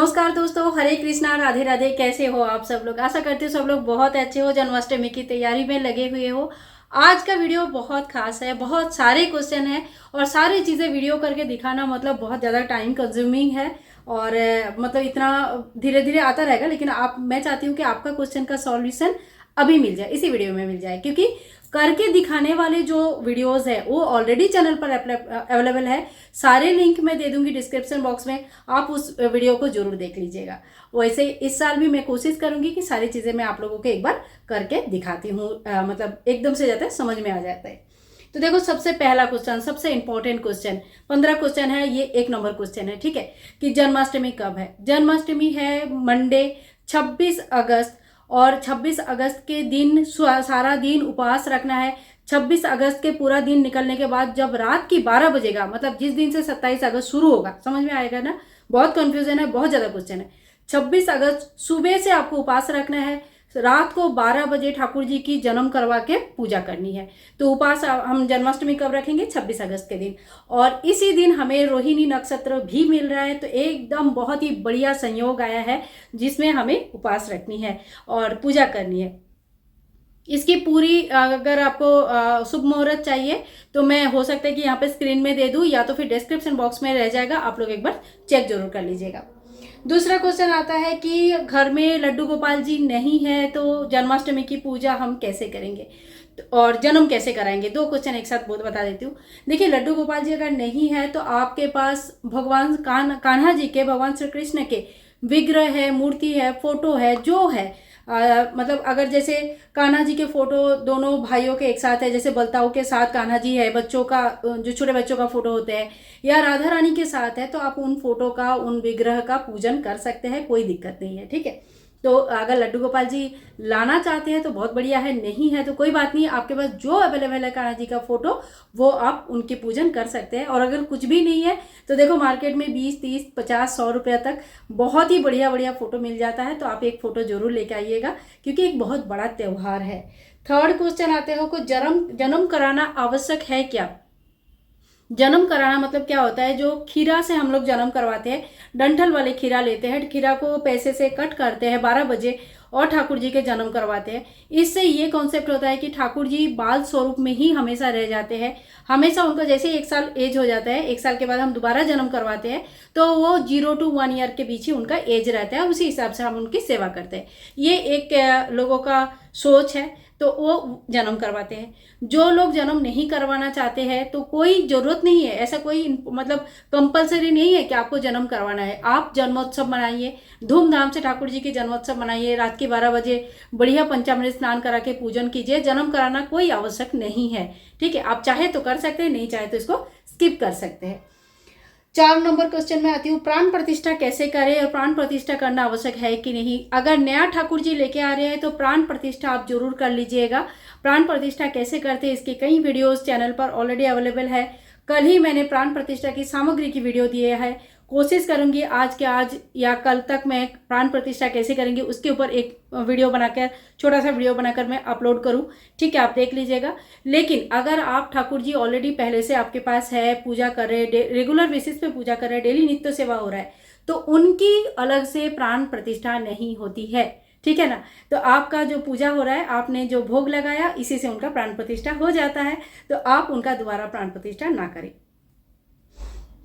नमस्कार दोस्तों, हरे कृष्णा, राधे राधे। कैसे हो आप सब लोग? आशा करती हूँ सब लोग बहुत अच्छे हो, जन्माष्टमी की तैयारी में लगे हुए हो। आज का वीडियो बहुत खास है, बहुत सारे क्वेश्चन हैं और सारी चीज़ें वीडियो करके दिखाना मतलब बहुत ज़्यादा टाइम कंज्यूमिंग है और मतलब इतना धीरे धीरे आता रहेगा। लेकिन मैं चाहती हूँ कि आपका क्वेश्चन का सॉल्यूशन अभी मिल जाए, इसी वीडियो में मिल जाए, क्योंकि करके दिखाने वाले जो वीडियोस है वो ऑलरेडी चैनल पर अवेलेबल है। सारे लिंक मैं दे दूंगी डिस्क्रिप्शन बॉक्स में, आप उस वीडियो को जरूर देख लीजिएगा। वैसे इस साल भी मैं कोशिश करूंगी कि सारी चीज़ें मैं आप लोगों को एक बार करके दिखाती हूँ, मतलब एकदम से जाता है, समझ में आ जाता है। तो देखो, सबसे पहला क्वेश्चन, सबसे इंपॉर्टेंट क्वेश्चन, 15 क्वेश्चन है, ये 1 नंबर क्वेश्चन है। ठीक है, कि जन्माष्टमी कब है? जन्माष्टमी है मंडे 26 अगस्त, और 26 अगस्त के दिन सारा दिन उपवास रखना है। 26 अगस्त के पूरा दिन निकलने के बाद जब रात की 12 बजेगा, मतलब जिस दिन से 27 अगस्त शुरू होगा, समझ में आएगा ना? बहुत कंफ्यूजन है, बहुत ज़्यादा क्वेश्चन है। 26 अगस्त सुबह से आपको उपवास रखना है, रात को 12 बजे ठाकुर जी की जन्म करवा के पूजा करनी है। तो उपवास हम जन्माष्टमी कब रखेंगे? 26 अगस्त के दिन। और इसी दिन हमें रोहिणी नक्षत्र भी मिल रहा है, तो एकदम बहुत ही बढ़िया संयोग आया है जिसमें हमें उपवास रखनी है और पूजा करनी है। इसकी पूरी अगर आपको शुभ मुहूर्त चाहिए तो मैं हो सकता है कि यहाँ पे स्क्रीन में दे दूँ, या तो फिर डिस्क्रिप्शन बॉक्स में रह जाएगा, आप लोग एक बार चेक जरूर कर लीजिएगा। दूसरा क्वेश्चन आता है कि घर में लड्डू गोपाल जी नहीं है तो जन्माष्टमी की पूजा हम कैसे करेंगे और जन्म कैसे कराएंगे? 2 क्वेश्चन एक साथ बहुत बता देती हूँ। देखिए, लड्डू गोपाल जी अगर नहीं है तो आपके पास भगवान कान्हा जी के, भगवान श्री कृष्ण के विग्रह है, मूर्ति है, फोटो है, जो है मतलब अगर जैसे कान्हा जी के फोटो दोनों भाइयों के एक साथ है, जैसे बलताऊ के साथ कान्हा जी है, बच्चों का जो छोटे बच्चों का फोटो होते हैं, या राधा रानी के साथ है, तो आप उन फोटो का, उन विग्रह का पूजन कर सकते हैं, कोई दिक्कत नहीं है। ठीक है, तो अगर लड्डू गोपाल जी लाना चाहते हैं तो बहुत बढ़िया है, नहीं है तो कोई बात नहीं, आपके पास जो अवेलेबल है कान्हा जी का फोटो, वो आप उनकी पूजन कर सकते हैं। और अगर कुछ भी नहीं है तो देखो, मार्केट में 20, 30, 50, 100 रुपया तक बहुत ही बढ़िया बढ़िया फोटो मिल जाता है, तो आप एक फोटो जरूर लेके आइएगा, क्योंकि एक बहुत बड़ा त्यौहार है। थर्ड क्वेश्चन आते हो को जन्म कराना आवश्यक है क्या? जन्म कराना मतलब क्या होता है? जो खीरा से हम लोग जन्म करवाते हैं, डंठल वाले खीरा लेते हैं, खीरा को पैसे से कट करते हैं 12 बजे और ठाकुर जी के जन्म करवाते हैं। इससे ये कॉन्सेप्ट होता है कि ठाकुर जी बाल स्वरूप में ही हमेशा रह जाते हैं। हमेशा उनका जैसे 1 साल एज हो जाता है, 1 साल के बाद हम दोबारा जन्म करवाते हैं, तो वो 0 to 1 ईयर के बीच ही उनका एज रहता है, उसी हिसाब से हम उनकी सेवा करते हैं। ये एक लोगों का सोच है, तो वो जन्म करवाते हैं। जो लोग जन्म नहीं करवाना चाहते हैं तो कोई ज़रूरत नहीं है, ऐसा कोई मतलब कंपलसरी नहीं है कि आपको जन्म करवाना है। आप जन्मोत्सव मनाइए, धूमधाम से ठाकुर जी की जन्मोत्सव मनाइए, रात के 12 बजे बढ़िया पंचामृत स्नान करा के पूजन कीजिए। जन्म कराना कोई आवश्यक नहीं है। ठीक है, आप चाहे तो कर सकते हैं, नहीं चाहे तो इसको स्किप कर सकते हैं। 4 नंबर क्वेश्चन में आती हूँ, प्राण प्रतिष्ठा कैसे करें और प्राण प्रतिष्ठा करना आवश्यक है कि नहीं? अगर नया ठाकुर जी लेके आ रहे हैं तो प्राण प्रतिष्ठा आप जरूर कर लीजिएगा। प्राण प्रतिष्ठा कैसे करते हैं इसके कई वीडियोस चैनल पर ऑलरेडी अवेलेबल है। कल ही मैंने प्राण प्रतिष्ठा की सामग्री की वीडियो दिए है। कोशिश करूंगी आज के आज या कल तक मैं प्राण प्रतिष्ठा कैसे करेंगे उसके ऊपर एक वीडियो बनाकर, छोटा सा वीडियो बनाकर मैं अपलोड करूं। ठीक है, आप देख लीजिएगा। लेकिन अगर आप ठाकुर जी ऑलरेडी पहले से आपके पास है, पूजा कर रहे, रेगुलर बेसिस पे पूजा कर रहे, डेली नित्य सेवा हो रहा है, तो उनकी अलग से प्राण प्रतिष्ठा नहीं होती है। ठीक है ना? तो आपका जो पूजा हो रहा है, आपने जो भोग लगाया, इसी से उनका प्राण प्रतिष्ठा हो जाता है, तो आप उनका दोबारा प्राण प्रतिष्ठा ना करें।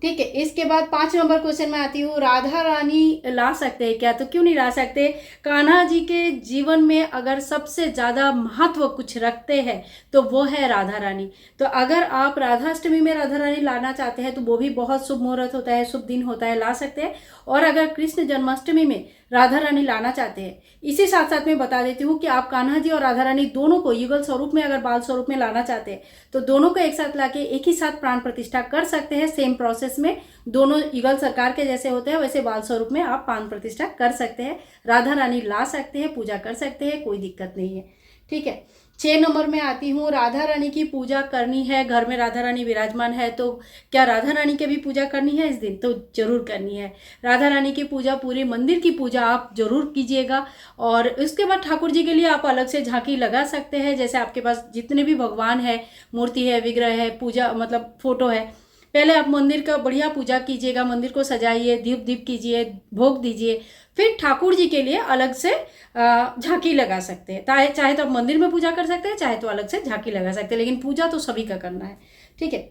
ठीक है, इसके बाद 5 नंबर क्वेश्चन में आती हूँ, राधा रानी ला सकते हैं क्या? तो क्यों नहीं ला सकते? कान्हा जी के जीवन में अगर सबसे ज़्यादा महत्व कुछ रखते हैं तो वो है राधा रानी। तो अगर आप राधाष्टमी में राधा रानी लाना चाहते हैं तो वो भी बहुत शुभ मुहूर्त होता है, शुभ दिन होता है, ला सकते हैं। और अगर कृष्ण जन्माष्टमी में राधा रानी लाना चाहते हैं, इसी साथ साथ में बता देती हूँ कि आप कान्हा जी और राधा रानी दोनों को युगल स्वरूप में, अगर बाल स्वरूप में लाना चाहते हैं तो दोनों को एक साथ लाके एक ही साथ प्राण प्रतिष्ठा कर सकते हैं। सेम प्रोसेस में दोनों युगल सरकार के जैसे होते हैं, वैसे बाल स्वरूप में आप प्राण प्रतिष्ठा कर सकते हैं, राधा रानी ला सकते हैं, पूजा कर सकते हैं, कोई दिक्कत नहीं है। ठीक है, 6 नंबर में आती हूँ, राधा रानी की पूजा करनी है, घर में राधा रानी विराजमान है, तो क्या राधा रानी की भी पूजा करनी है इस दिन? तो जरूर करनी है। राधा रानी की पूजा, पूरे मंदिर की पूजा आप जरूर कीजिएगा। और उसके बाद ठाकुर जी के लिए आप अलग से झांकी लगा सकते हैं, जैसे आपके पास जितने भी भगवान है, मूर्ति है, विग्रह है, पूजा मतलब फोटो है, पहले आप मंदिर का बढ़िया पूजा कीजिएगा, मंदिर को सजाइए, दीप दीप कीजिए, भोग दीजिए, फिर ठाकुर जी के लिए अलग से झांकी लगा सकते हैं। चाहे तो आप मंदिर में पूजा कर सकते हैं, चाहे तो अलग से झांकी लगा सकते हैं, लेकिन पूजा तो सभी का करना है, ठीक है।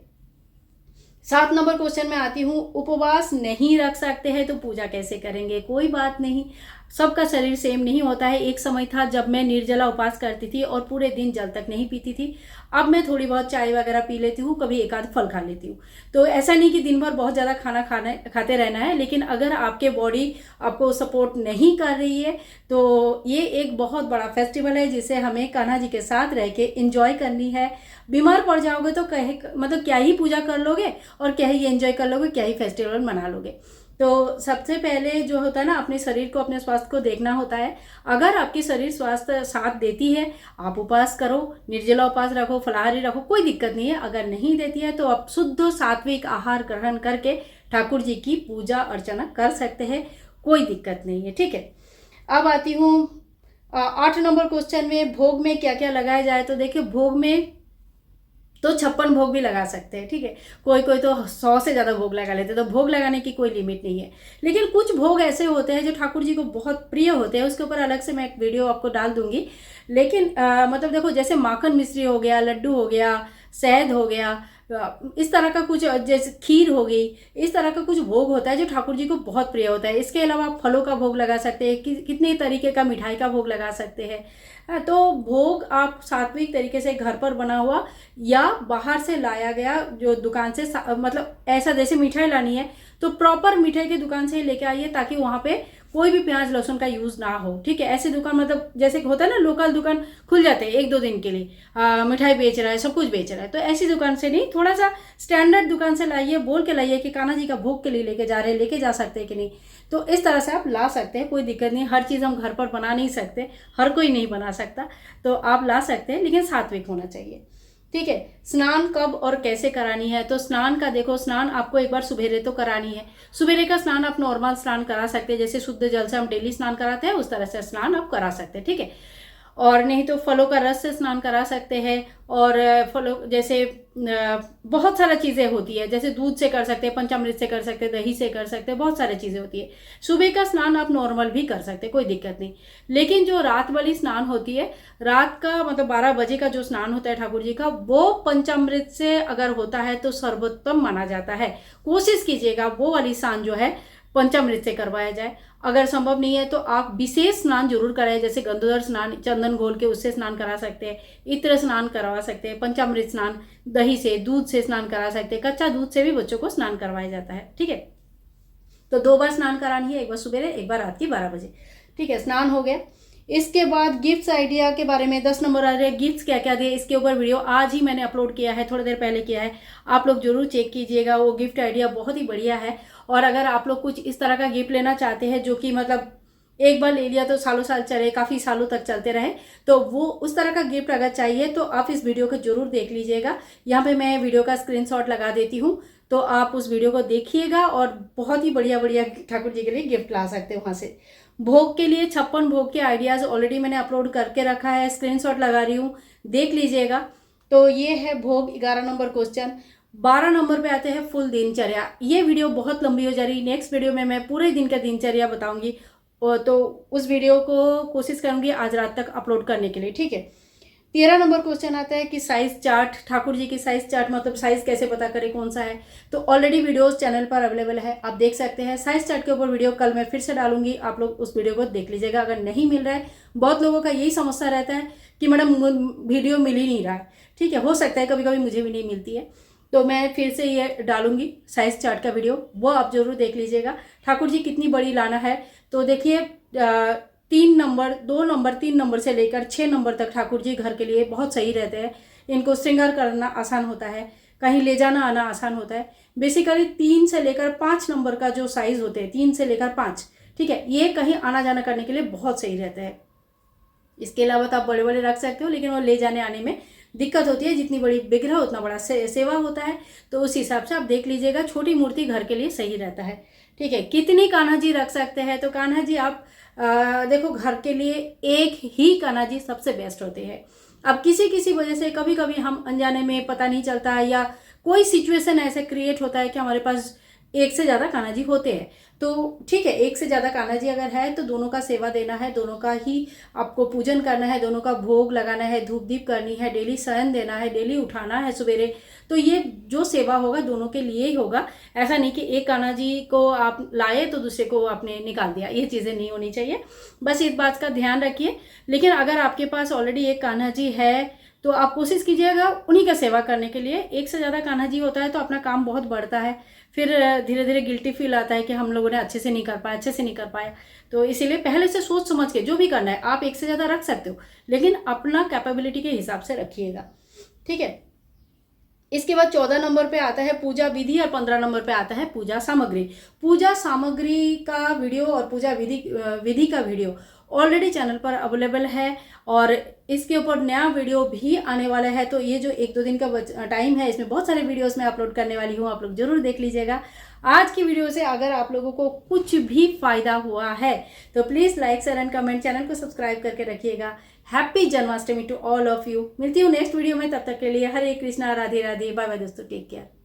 7 नंबर क्वेश्चन में आती हूँ, उपवास नहीं रख सकते हैं तो पूजा कैसे करेंगे? कोई बात नहीं, सबका शरीर सेम नहीं होता है। एक समय था जब मैं निर्जला उपवास करती थी और पूरे दिन जल तक नहीं पीती थी। अब मैं थोड़ी बहुत चाय वगैरह पी लेती हूँ, कभी एक आध फल खा लेती हूँ। तो ऐसा नहीं कि दिन भर बहुत ज़्यादा खाना खाते रहना है, लेकिन अगर आपके बॉडी आपको सपोर्ट नहीं कर रही है तो ये एक बहुत बड़ा फेस्टिवल है जिसे हमें कान्हा जी के साथ रह के इंजॉय करनी है। बीमार पड़ जाओगे तो मतलब क्या ही पूजा कर लोगे और क्या ही एंजॉय कर लोगे, क्या ही फेस्टिवल मना लोगे। तो सबसे पहले जो होता है ना, अपने शरीर को, अपने स्वास्थ्य को देखना होता है। अगर आपकी शरीर स्वास्थ्य साथ देती है, आप उपवास करो, निर्जला उपवास रखो, फलाहारी रखो, कोई दिक्कत नहीं है। अगर नहीं देती है तो आप शुद्ध सात्विक आहार ग्रहण करके ठाकुर जी की पूजा अर्चना कर सकते हैं, कोई दिक्कत नहीं है, ठीक है। अब आती हूँ 8 नंबर क्वेश्चन में, भोग में क्या क्या लगाया जाए। तो देखिए, भोग में तो 56 भोग भी लगा सकते हैं, ठीक है। कोई कोई तो 100 से ज़्यादा भोग लगा लेते हैं, तो भोग लगाने की कोई लिमिट नहीं है। लेकिन कुछ भोग ऐसे होते हैं जो ठाकुर जी को बहुत प्रिय होते हैं, उसके ऊपर अलग से मैं एक वीडियो आपको डाल दूंगी। लेकिन मतलब देखो, जैसे माखन मिश्री हो गया, लड्डू हो गया, शहद हो गया, इस तरह का कुछ, जैसे खीर हो गई, इस तरह का कुछ भोग होता है जो ठाकुर जी को बहुत प्रिय होता है। इसके अलावा आप फलों का भोग लगा सकते हैं, कितने तरीके का मिठाई का भोग लगा सकते हैं। तो भोग आप सात्विक तरीके से घर पर बना हुआ या बाहर से लाया गया जो दुकान से, मतलब ऐसा जैसे मिठाई लानी है तो प्रॉपर मिठाई की दुकान से ही लेके आइए, ताकि वहाँ पे कोई भी प्याज लहसुन का यूज़ ना हो, ठीक है। ऐसी दुकान, मतलब जैसे होता है ना, लोकल दुकान खुल जाते हैं 1-2 दिन के लिए, मिठाई बेच रहा है, सब कुछ बेच रहा है, तो ऐसी दुकान से नहीं, थोड़ा सा स्टैंडर्ड दुकान से लाइए, बोल के लाइए कि कान्हा जी का भोग के लिए लेके जा रहे हैं, लेके जा सकते हैं कि नहीं। तो इस तरह से आप ला सकते हैं, कोई दिक्कत नहीं। हर चीज़ हम घर पर बना नहीं सकते, हर कोई नहीं बना सकता, तो आप ला सकते हैं, लेकिन सात्विक होना चाहिए, ठीक है। स्नान कब और कैसे करानी है? तो स्नान का देखो, स्नान आपको एक बार सुबेरे तो करानी है। सुबेरे का स्नान आप नॉर्मल स्नान करा सकते हैं, जैसे शुद्ध जल से हम डेली स्नान कराते हैं, उस तरह से स्नान आप करा सकते हैं, ठीक है। और नहीं तो फलों का रस से स्नान करा सकते हैं, और फलों जैसे बहुत सारा चीज़ें होती है, जैसे दूध से कर सकते हैं, पंचामृत से कर सकते हैं, दही से कर सकते हैं, बहुत सारी चीज़ें होती है। सुबह का स्नान आप नॉर्मल भी कर सकते हैं, कोई दिक्कत नहीं। लेकिन जो रात वाली स्नान होती है, रात का मतलब 12 बजे का जो स्नान होता है ठाकुर जी का, वो पंचामृत से अगर होता है तो सर्वोत्तम माना जाता है। कोशिश कीजिएगा वो वाली स्नान जो है पंचामृत से करवाया जाए। अगर संभव नहीं है तो आप विशेष स्नान जरूर कराएं, जैसे गंधोदर स्नान, चंदन घोल के उससे स्नान करा सकते हैं, इत्र स्नान करवा सकते हैं, पंचामृत स्नान दही से, दूध से स्नान करा सकते हैं, कच्चा दूध से भी बच्चों को स्नान करवाया जाता है, ठीक है। तो 2 बार स्नान करानी है, एक बार सुबह, एक बार रात की 12 बजे, ठीक है। स्नान हो गया। इसके बाद गिफ्ट्स आइडिया के बारे में 10 नंबर आ रहे हैं, गिफ्ट्स क्या क्या दिए, इसके ऊपर वीडियो आज ही मैंने अपलोड किया है, थोड़ी देर पहले किया है, आप लोग जरूर चेक कीजिएगा। वो गिफ्ट आइडिया बहुत ही बढ़िया है। और अगर आप लोग कुछ इस तरह का गिफ्ट लेना चाहते हैं जो कि मतलब एक बार ले लिया तो सालों साल चले, काफ़ी सालों तक चलते रहे, तो वो उस तरह का गिफ्ट अगर चाहिए तो आप इस वीडियो को जरूर देख लीजिएगा। यहाँ पे मैं वीडियो का स्क्रीनशॉट लगा देती हूँ, तो आप उस वीडियो को देखिएगा और बहुत ही बढ़िया बढ़िया ठाकुर जी के लिए गिफ्ट ला सकते हैं वहाँ से। भोग के लिए 56 भोग के आइडियाज़ ऑलरेडी मैंने अपलोड करके रखा है, स्क्रीनशॉट लगा रही हूँ, देख लीजिएगा। तो ये है भोग 11 नंबर क्वेश्चन। 12 नंबर पे आते हैं फुल दिनचर्या। ये वीडियो बहुत लंबी हो जा रही है, नेक्स्ट वीडियो में मैं पूरे दिन का दिनचर्या बताऊंगी, तो उस वीडियो को कोशिश करूंगी आज रात तक अपलोड करने के लिए, ठीक है। 13 नंबर क्वेश्चन आता है कि साइज चार्ट, ठाकुर जी की साइज चार्ट, मतलब साइज कैसे पता करें कौन सा है। तो ऑलरेडी वीडियोस चैनल पर अवेलेबल है, आप देख सकते हैं। साइज चार्ट के ऊपर वीडियो कल मैं फिर से डालूंगी, आप लोग उस वीडियो को देख लीजिएगा अगर नहीं मिल रहा है। बहुत लोगों का यही समस्या रहता है कि मैडम वीडियो मिल ही नहीं रहा है, ठीक है। हो सकता है कभी कभी मुझे भी नहीं मिलती है, तो मैं फिर से ये डालूंगी साइज चार्ट का वीडियो, वो आप जरूर देख लीजिएगा। ठाकुर जी कितनी बड़ी लाना है, तो देखिए 3 नंबर, 2 नंबर, 3 नंबर से लेकर 6 नंबर तक ठाकुर जी घर के लिए बहुत सही रहते हैं। इनको श्रृंगार करना आसान होता है, कहीं ले जाना आना आसान होता है। बेसिकली 3 से लेकर 5 नंबर का जो साइज़ होते हैं, 3 से लेकर 5, ठीक है, ये कहीं आना जाना करने के लिए बहुत सही रहते हैं। इसके अलावा तो आप बड़े बड़े रख सकते हो, लेकिन वो ले जाने आने में दिक्कत होती है, जितनी बड़ी विग्रह उतना बड़ा सेवा होता है, तो उस हिसाब से आप देख लीजिएगा। छोटी मूर्ति घर के लिए सही रहता है, ठीक है। कितनी कान्हा जी रख सकते हैं, तो कान्हा जी आप देखो घर के लिए एक ही कान्हा जी सबसे बेस्ट होते हैं। अब किसी किसी वजह से कभी कभी हम अनजाने में पता नहीं चलता है, या कोई सिचुएशन ऐसे क्रिएट होता है कि हमारे पास एक से ज़्यादा कान्हा जी होते हैं, तो ठीक है, एक से ज़्यादा कान्हा जी अगर है तो दोनों का सेवा देना है, दोनों का ही आपको पूजन करना है, दोनों का भोग लगाना है, धूप दीप करनी है, डेली शयन देना है, डेली उठाना है सवेरे। तो ये जो सेवा होगा दोनों के लिए ही होगा। ऐसा नहीं कि एक कान्हा जी को आप लाए तो दूसरे को आपने निकाल दिया, ये चीज़ें नहीं होनी चाहिए। बस इस बात का ध्यान रखिए। लेकिन अगर आपके पास ऑलरेडी एक कान्हा जी है तो आप कोशिश कीजिएगा उन्हीं का सेवा करने के लिए। एक से ज़्यादा कान्हा जी होता है तो अपना काम बहुत बढ़ता है, फिर धीरे धीरे गिल्टी फील आता है कि हम लोगों ने अच्छे से नहीं कर पाया, अच्छे से नहीं कर पाया। तो इसीलिए पहले से सोच समझ के जो भी करना है, आप एक से ज़्यादा रख सकते हो लेकिन अपना कैपेबिलिटी के हिसाब से रखिएगा, ठीक है। इसके बाद 14 नंबर पे आता है पूजा विधि और 15 नंबर पे आता है पूजा सामग्री। पूजा सामग्री का वीडियो और पूजा विधि का वीडियो ऑलरेडी चैनल पर अवेलेबल है और इसके ऊपर नया वीडियो भी आने वाला है। तो ये जो 1-2 दिन का टाइम है, इसमें बहुत सारे वीडियोस मैं अपलोड करने वाली हूँ, आप लोग जरूर देख लीजिएगा। आज की वीडियो से अगर आप लोगों को कुछ भी फायदा हुआ है तो please like share and comment, channel को सब्सक्राइब करके रखिएगा। Happy Janmashtami to all of you. मिलती हूँ नेक्स्ट वीडियो में, तब तक के लिए हरे कृष्णा, राधे राधे, बाय बाय दोस्तों, टेक केयर।